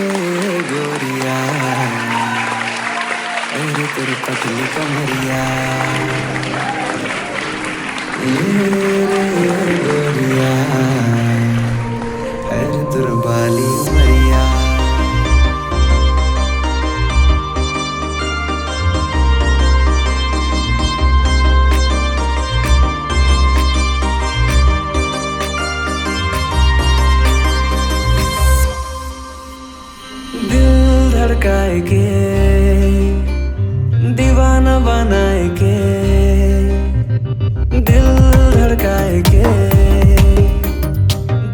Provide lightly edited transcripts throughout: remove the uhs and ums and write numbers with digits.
गोरिया अरे तेरी पतली कमरिया गोरिया अरे तेरी बाली उमरिया दिल धड़काए के दीवाना बनाए के दिल धड़काए के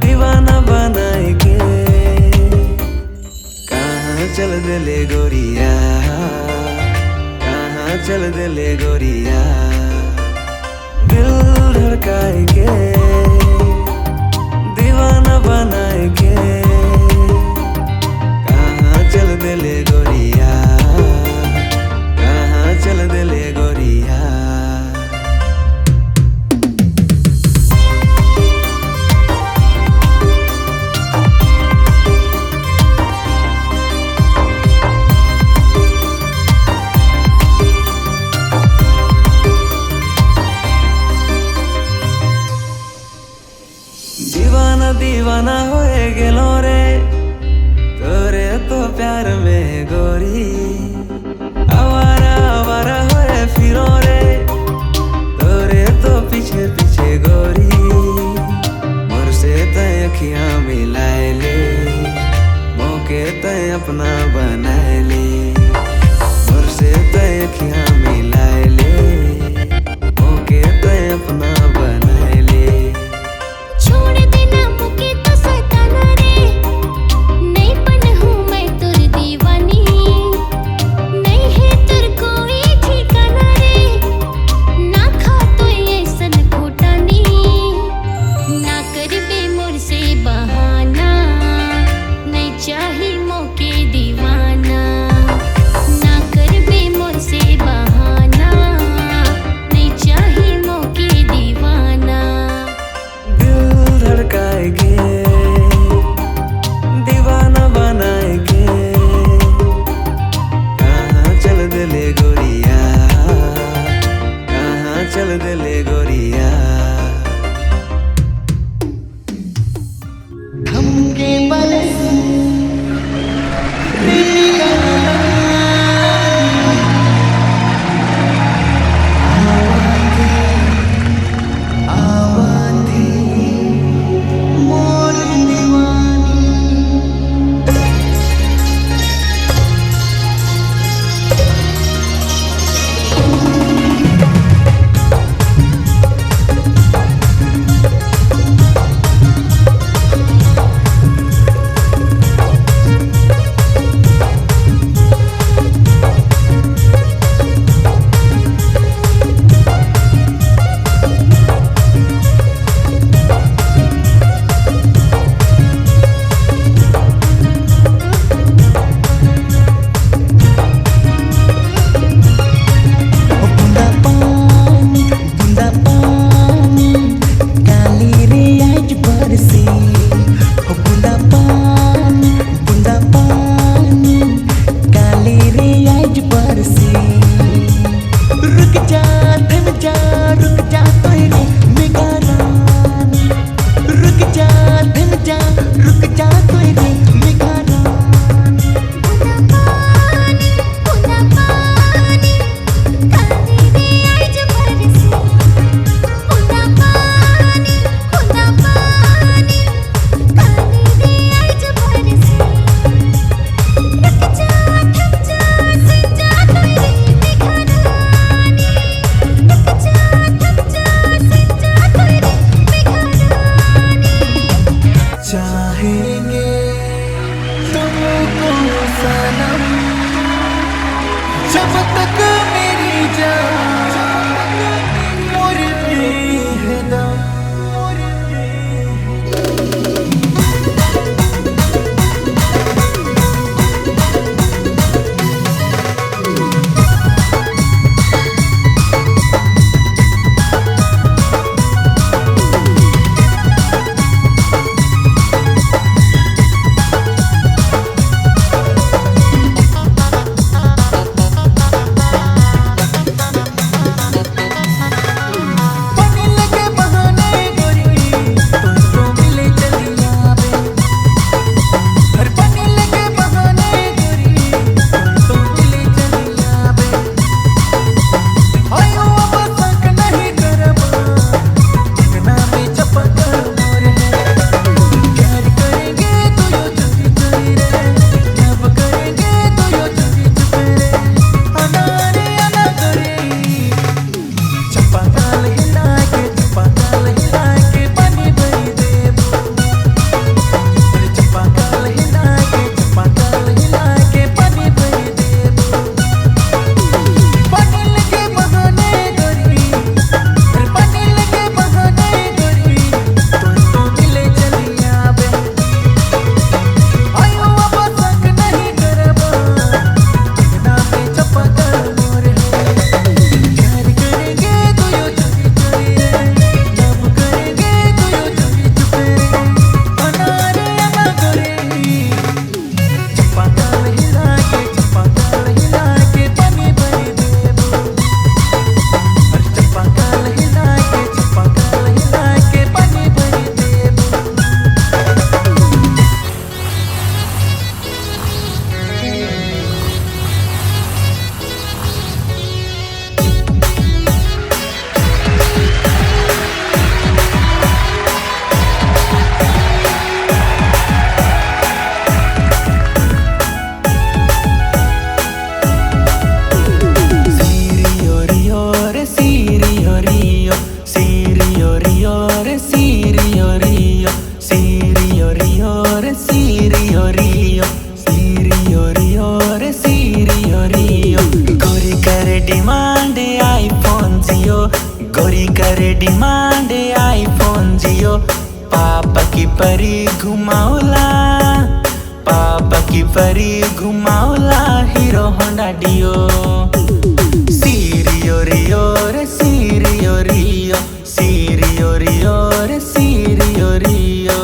दीवाना बनाए के कहाँ चल दिले गोरिया कहाँ चल दिले गोरिया दिल धड़काए के दीवाना बनाए के चल दिले गोरिया कहाँ चल दिले गोरिया दीवाना दीवाना होए गेलो रे तोरे तो प्यार में गोरी आवारा आवारा होए फिरो रे तोरे तो पीछे पीछे गोरी मोर से तय अखियां मिलाए ले मौके तय अपना बनाए ले मोर से तय अखियां मिलाए ले मौके तय अपना बनाए ले चाही मौके दीवाना डिमांड आईफोन जियो। पापा की परी घुमाओला, पापा की परी घुमाओला हीरो होंडा डियो। सीरियो रियो रे सीरियो रियो, सीरियो रियो रे सीरियो रियो।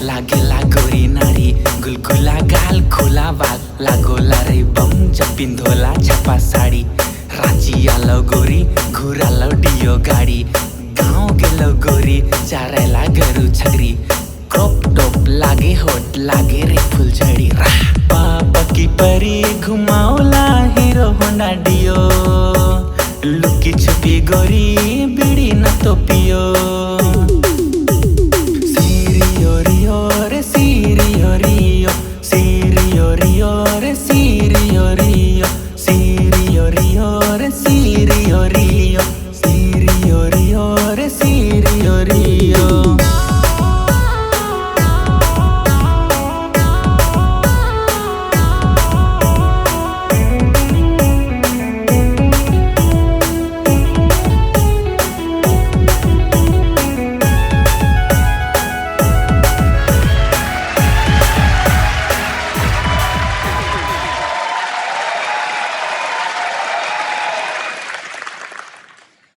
लागेला गोरी नारी, गुलगुला गाल खुला बाल, लागोला रे बम जब पिंधोला छपा साड़ी। रांची आलो गोरी घुरालो डियो गाड़ी, गाँव गेलो गोरी चारेला गरु छगरी। क्रॉप टॉप लागे होट लागे रे फुलझड़ी। पापा की परी घुमाओला हीरो होंडा डियो। लुकी छुपी गोरी बीड़ी न तो पियो।